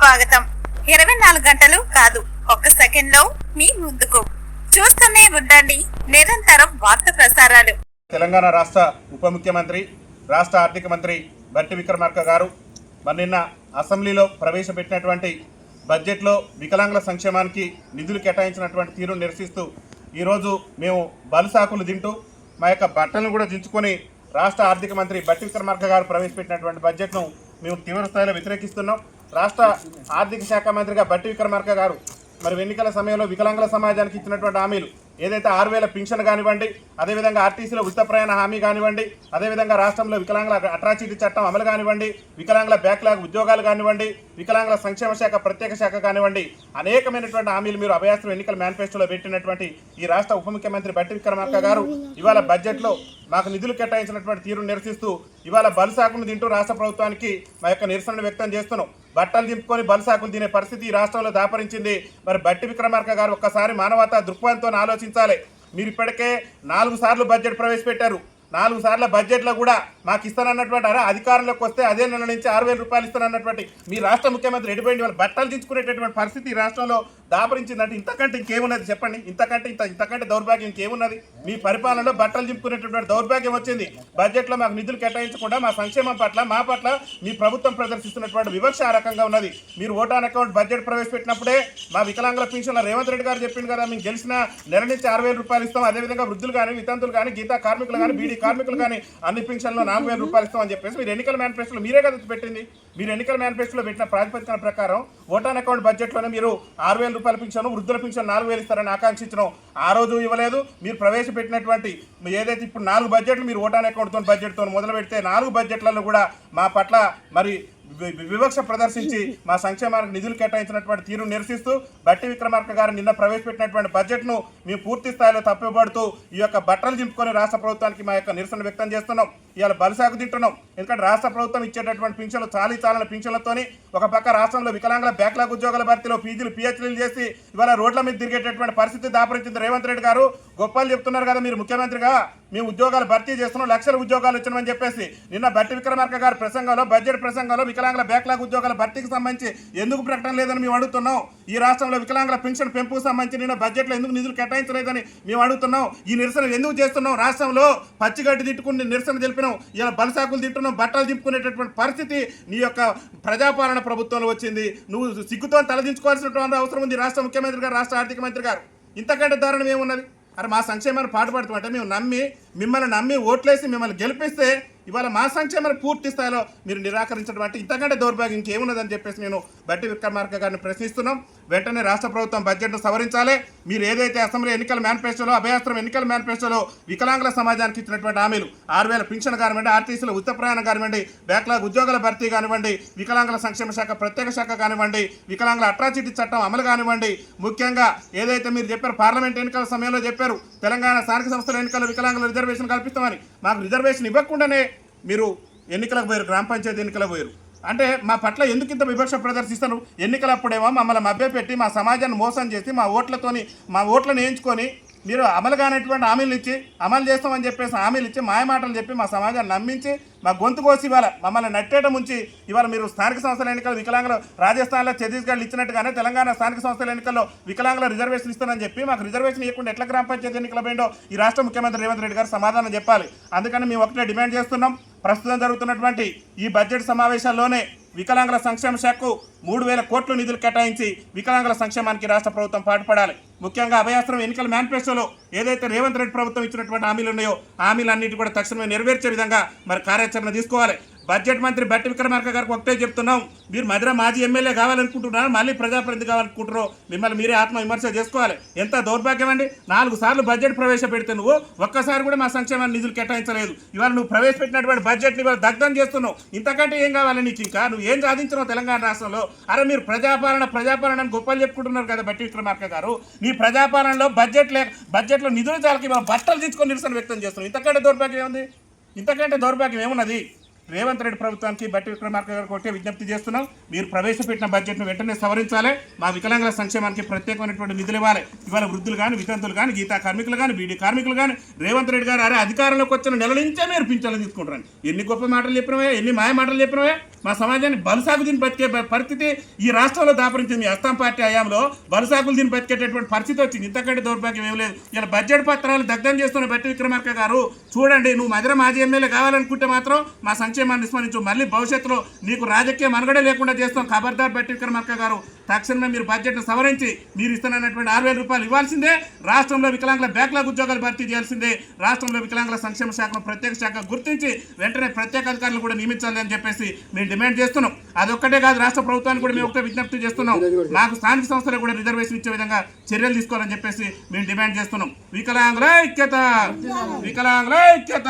స్వాగతం. 24 గంటలు కాదు, ఒక్క సెకండ్ లో మీ ముందుకు. చూస్తూనే ఉండండి నిరంతరం వార్త ప్రసారాలు. తెలంగాణ రాష్ట్ర ఉప ముఖ్యమంత్రి, రాష్ట్ర ఆర్థిక మంత్రి బట్టి విక్రమార్క గారు నిన్న అసెంబ్లీలో ప్రవేశపెట్టినటువంటి బడ్జెట్లో వికలాంగుల సంక్షేమానికి నిధులు కేటాయించినటువంటి తీరును నిరసిస్తూ ఈరోజు మేము బలుసాకులు తింటూ మా యొక్క బట్టలను కూడా దించుకొని రాష్ట్ర ఆర్థిక మంత్రి బట్టి విక్రమార్క గారు ప్రవేశపెట్టినటువంటి బడ్జెట్ను మేము తీవ్ర స్థాయిలో వ్యతిరేకిస్తున్నాం. రాష్ట్ర ఆర్థిక శాఖ మంత్రిగా బట్టి విక్రమార్క గారు ఎన్నికల సమయంలో వికలాంగుల సమాజానికి ఇచ్చినటువంటి హామీలు ఏదైతే 6,000 పింఛన్ కానివ్వండి, అదేవిధంగా ఆర్టీసీలో ఉచిత ప్రయాణ హామీ కానివ్వండి, అదేవిధంగా రాష్ట్రంలో వికలాంగుల అట్రాసిటీ చట్టం అమలు కానివ్వండి, వికలాంగుల బ్యాక్లాగ్ ఉద్యోగాలు కానివ్వండి, వికలాంగుల సంక్షేమ శాఖ ప్రత్యేక శాఖ కానివ్వండి, అనేకమైనటువంటి హామీలు మీరు అభయాస్త్రం ఎన్నికల మేనిఫెస్టోలో పెట్టినటువంటి ఈ రాష్ట్ర ఉప ముఖ్యమంత్రి బట్టి విక్రమార్క గారు ఇవాళ బడ్జెట్లో మాకు నిధులు కేటాయించినటువంటి తీరును నిరసిస్తూ ఇవాళ బలుసాకును తింటూ రాష్ట్ర ప్రభుత్వానికి మా యొక్క నిరసనను వ్యక్తం చేస్తున్నాం. బట్టలు దింపుకొని బలుసాకులు తినే పరిస్థితి ఈ రాష్ట్రంలో దాపరించింది. బట్టి విక్రమార్క గారు ఒక్కసారి మానవతా దృక్పథంతో ఆలోచించాలి. మీరు ఇప్పటికే 4 సార్లు బడ్జెట్ ప్రవేశపెట్టారు. 4 సార్ల బడ్జెట్లో కూడా మాకు ఇస్తానన్నటువంటి అధికారంలోకి వస్తే అదే నెల నుంచి 6,000 రూపాయలు ఇస్తానన్నటువంటి మీ రాష్ట్ర ముఖ్యమంత్రి ఎడిపోయింది. వాళ్ళు బట్టలు దించుకునేటటువంటి పరిస్థితి ఈ రాష్ట్రంలో దాపరించిందంటే ఇంతకంటే ఇంకేమున్నది చెప్పండి? ఇంతకంటే దౌర్భాగ్యం ఇంకేమున్నది? మీ పరిపాలనలో బట్టలు దింపుకునేటటువంటి దౌర్భాగ్యం వచ్చింది. బడ్జెట్లో మాకు నిధులు కేటాయించకుండా మా సంక్షేమం పట్ల మా పట్ల మీ ప్రభుత్వం ప్రదర్శిస్తున్నటువంటి వివక్ష ఆ రకంగా ఉన్నది. మీరు ఓటాన్ అకౌంట్ బడ్జెట్ ప్రవేశపెట్టినప్పుడే మా వికలాంగుల పింఛన్ల రేవంత్ రెడ్డి గారు చెప్పింది కదా, మేము గెలిచిన నెల నుంచి 6,000 రూపాయలు ఇస్తాం, అదేవిధంగా వృద్ధులు కానీ, వితంతులు కానీ, గీతా కార్మికులు కానీ, బీడీ కార్మికులు కానీ అన్ని పింఛన్లో 4,000 రూపాయలు ఇస్తామని చెప్పేసి మీరు ఎన్నికల మేనిఫెస్టోలో మీరే కదా పెట్టింది. మీరు ఎన్నికల మేనిఫెస్టోలో పెట్టిన ప్రాతిపదికన ప్రకారం ఓటాన్ అకౌంట్ బడ్జెట్లోనే మీరు 6,000 రూపాయల పింఛను, వృద్ధుల పింఛను 4,000 ఇస్తారని ఆకాంక్షించడం ఆ రోజు ఇవ్వలేదు. మీరు ప్రవేశపెట్టినటువంటి ఏదైతే ఇప్పుడు 4 బడ్జెట్లు మీరు ఓటాన్ అకౌంట్తో బడ్జెట్తో మొదలు పెడితే 4 బడ్జెట్లలో కూడా మా పట్ల వివక్ష ప్రదర్శించి మా సంక్షేమానికి నిధులు కేటాయించినటువంటి తీరును నిరసిస్తూ బట్టి విక్రమార్క గారు నిన్న ప్రవేశపెట్టినటువంటి బడ్జెట్ను మేము పూర్తి స్థాయిలో తప్పుపడుతూ ఈ యొక్క బట్టలు దింపుకొని రాష్ట్ర ప్రభుత్వానికి మా యొక్క నిరసన వ్యక్తం చేస్తున్నాం. ఇవాళ బలుసాకు తింటున్నాం. ఎందుకంటే రాష్ట్ర ప్రభుత్వం ఇచ్చేటటువంటి పింఛన్లు చాలాన పింఛన్లతోని ఒక పక్క రాష్ట్రంలో వికలాంగుల బ్యాక్లాగ్ ఉద్యోగాల భర్తీలో పీజీలు పిహెచ్డీలు చేసి ఇవాళ రోడ్ల మీద తిరిగేటటువంటి పరిస్థితి దాపరించింది. రేవంత్ రెడ్డి గారు గొప్పలు చెప్తున్నారు కదా, మీరు ముఖ్యమంత్రిగా మేము ఉద్యోగాలు భర్తీ చేస్తున్నాం, లక్షల ఉద్యోగాలు ఇచ్చినామని చెప్పేసి నిన్న బట్టి విక్రమార్క గారి ప్రసంగంలో బడ్జెట్ ప్రసంగంలో వికలాంగుల బ్యాక్లాగ్ ఉద్యోగాల భర్తీకి సంబంధించి ఎందుకు ప్రకటన లేదని మేము అడుగుతున్నాం. ఈ రాష్ట్రంలో వికలాంగుల పెన్షన్ పెంపుకు సంబంధించి నిన్న బడ్జెట్లో ఎందుకు నిధులు కేటాయించలేదని మేము అడుగుతున్నాం. ఈ నిరసన ఎందుకు చేస్తున్నాం? రాష్ట్రంలో పచ్చిగడ్డి తిట్టుకుని నిరసన తెలిపినాం, ఇలా బలసాకులు తింటున్నాం, బట్టలు తిప్పుకునేటటువంటి పరిస్థితి నీ యొక్క ప్రజాపాలన ప్రభుత్వంలో వచ్చింది. నువ్వు సిగ్గుతో తలదించుకోవాల్సినటువంటి అవసరం ఉంది రాష్ట్ర ముఖ్యమంత్రి గారు, రాష్ట్ర ఆర్థిక మంత్రి గారు. ఇంతకంటే దారుణం ఏమున్నది? అరే మా సంక్షేమాన్ని పాటుపడుతుంటే మేము మిమ్మల్ని నమ్మి ఓట్లేసి మిమ్మల్ని గెలిపిస్తే ఇవాళ మా సంక్షేమాన్ని పూర్తి స్థాయిలో మీరు నిరాకరించడం అంటే ఇంతకంటే దౌర్భాగ్యం ఇంకేమున్నదని చెప్పేసి నేను బట్టి విక్రమార్క గారిని ప్రశ్నిస్తున్నాం. వెంటనే రాష్ట్ర ప్రభుత్వం బడ్జెట్ను సవరించాలి. మీరు ఏదైతే అసెంబ్లీ ఎన్నికల మేనిఫెస్టోలో అభయాస్త్రం ఎన్నికల మేనిఫెస్టోలో వికలాంగుల సమాజానికి ఇచ్చినటువంటి హామీలు 6,000 పింఛన్ కానివ్వండి, ఆర్టీసీలో ఉచిత ప్రయాణం కానివ్వండి, బ్యాక్లాగ్ ఉద్యోగాల భర్తీ కానివ్వండి, వికలాంగుల సంక్షేమ శాఖ ప్రత్యేక శాఖ కానివ్వండి, వికలాంగుల అట్రాసిటీ చట్టం అమలు కానివ్వండి, ముఖ్యంగా ఏదైతే మీరు చెప్పారు పార్లమెంట్ ఎన్నికల సమయంలో చెప్పారు తెలంగాణ స్థానిక సంస్థల ఎన్నికల్లో వికలాంగుల రిజర్వేషన్ కల్పిస్తామని, మాకు రిజర్వేషన్ ఇవ్వకుండానే మీరు ఎన్నికలకు పోయారు, గ్రామ పంచాయతీ ఎన్నికలకు పోయారు. అంటే మా పట్ల ఎందుకు ఇంత వివక్ష ప్రదర్శిస్తారు? ఎన్నికలప్పుడేమో మమ్మల్ని మభ్యపెట్టి మా సమాజాన్ని మోసం చేసి మా ఓట్లను వేయించుకొని మీరు అమలు కానటువంటి హామీలు ఇచ్చి అమలు చేస్తామని చెప్పేసి హామీలు ఇచ్చి మాయమాటలు చెప్పి మా సమాజాన్ని నమ్మించి మా గొంతు కోసి ఇవాళ మమ్మల్ని నట్టేయడం ఉంచి ఇవాళ మీరు స్థానిక సంస్థల ఎన్నికలు వికలాంగులు రాజస్థాన్లో ఛత్తీస్గఢ్లో ఇచ్చినట్టుగానే తెలంగాణ స్థానిక సంస్థల ఎన్నికల్లో వికలాంగుల రిజర్వేషన్ ఇస్తానని చెప్పి మాకు రిజర్వేషన్ ఇవ్వకుండా ఎట్లా గ్రామ పంచాయతీ ఎన్నికలు పోయిందో ఈ రాష్ట్ర ముఖ్యమంత్రి రేవంత్ రెడ్డి గారు సమాధానం చెప్పాలి. అందుకని మేము ఒకటే డిమాండ్ చేస్తున్నాం, ప్రస్తుతం జరుగుతున్నటువంటి ఈ బడ్జెట్ సమావేశాల్లోనే వికలాంగుల సంక్షేమ శాఖకు 3,000 కోట్లు నిధులు కేటాయించి వికలాంగుల సంక్షేమానికి రాష్ట్ర ప్రభుత్వం పాటుపడాలి. ముఖ్యంగా అభయాస్త్రం ఎన్నికల మేనిఫెస్టోలో ఏదైతే రేవంత్ రెడ్డి ప్రభుత్వం ఇచ్చినటువంటి హామీలు ఉన్నాయో హామీలన్నిటి కూడా తక్షణమే నెరవేర్చే విధంగా కార్యాచరణ తీసుకోవాలి. బడ్జెట్ మంత్రి బట్టి విక్రమార్క గారికి ఒకటే చెప్తున్నాం, మీరు మధుర మాజీ ఎమ్మెల్యే కావాలనుకుంటున్నారు, మళ్ళీ ప్రజాప్రతినిధి కావాలనుకుంటున్నారో మిమ్మల్ని మీరే ఆత్మవిమర్శ చేసుకోవాలి. ఎంత దౌర్భాగ్యం అండి! 4 సార్లు బడ్జెట్ ప్రవేశపెడితే నువ్వు ఒక్కసారి కూడా మా సంక్షేమాన్ని నిధులు కేటాయించలేదు. ఇవాళ నువ్వు ప్రవేశపెట్టినటువంటి బడ్జెట్ని ఇవాళ దగ్ధం చేస్తున్నావు. ఇంతకంటే ఏం కావాలి నీకు? ఇంకా నువ్వు ఏం సాధించినావు తెలంగాణ రాష్ట్రంలో? అరే మీరు ప్రజాపాలన గొప్పలు చెప్పుకుంటున్నారు కదా బట్టి విక్రమార్క గారు. నీ ప్రజాపాలనలో బడ్జెట్లో నిధులు చాలకి బట్టలు తీసుకొని నిరసన వ్యక్తం చేస్తున్నావు. ఇంతకంటే దౌర్భాగ్యం ఏముంది? ఇంతకంటే దౌర్భాగ్యం ఏమున్నది? రేవంత్ రెడ్డి ప్రభుత్వానికి బట్టి విక్రమార్క గారు కొట్టే విజ్ఞప్తి చేస్తున్నాం. మీరు ప్రవేశపెట్టిన బడ్జెట్ను వెంటనే సవరించాలి. మా వికలాంగుల సంక్షేమానికి ప్రత్యేకమైనటువంటి నిధులు ఇవ్వాలి. ఇవాళ వృద్ధులు కానీ, వితంతులు కానీ, గీతా కార్మికులు కానీ, బీడీ కార్మికులు కానీ రేవంత్ రెడ్డి గారు అధికారంలోకి వచ్చిన నెల నుంచే మీరు పింఛన్లు తీసుకుంటారు. ఎన్ని గొప్ప మాటలు చెప్పినవే, ఎన్ని మాయ మాటలు చెప్పినవే. మా సమాజాన్ని బలుసాగు దీన్ని బతికే పరిస్థితి ఈ రాష్ట్రంలో దాపరించింది. మీ అస్సాం పార్టీ హయాంలో బలుసాగులు దీన్ని బతికేటటువంటి పరిస్థితి వచ్చింది. ఇంతకంటే దౌర్భాగ్యం ఏం లేదు. ఇలా బడ్జెట్ పత్రాలు దగ్ధం చేస్తున్న బట్టి విక్రమార్క గారు చూడండి, నువ్వు మధుర మాజీ ఎమ్మెల్యే కావాలనుకుంటే మాత్రం మా సంక్షేమాన్ని విస్మరించు. మళ్ళీ భవిష్యత్తులో నీకు రాజకీయ మనుగడే లేకుండా చేస్తాం. ఖబర్దార్ బట్టి విక్రమార్క గారు, తక్షణమే మీరు బడ్జెట్ను సవరించి మీరు ఇస్తున్నటువంటి 6,000 రూపాయలు ఇవ్వాల్సిందే. రాష్ట్రంలో వికలాంగుల బ్యాక్లాగ్ ఉద్యోగాలు భర్తీ చేయాల్సిందే. రాష్ట్రంలో వికలాంగుల సంక్షేమ శాఖను ప్రత్యేక శాఖ గుర్తించి వెంటనే ప్రత్యేక అధికారులు కూడా నియమించాలి అని చెప్పేసి మేము డిమాండ్ చేస్తున్నాం. అదొక్కటే కాదు, రాష్ట్ర ప్రభుత్వానికి కూడా మేము ఒకటే విజ్ఞప్తి చేస్తున్నాం. మాకు స్థానిక సంస్థలకు కూడా రిజర్వేషన్ ఇచ్చే విధంగా చర్యలు తీసుకోవాలని చెప్పేసి మేము డిమాండ్ చేస్తున్నాం. వికలాంగుల ఐక్యత, వికలాంగుల ఐక్యత.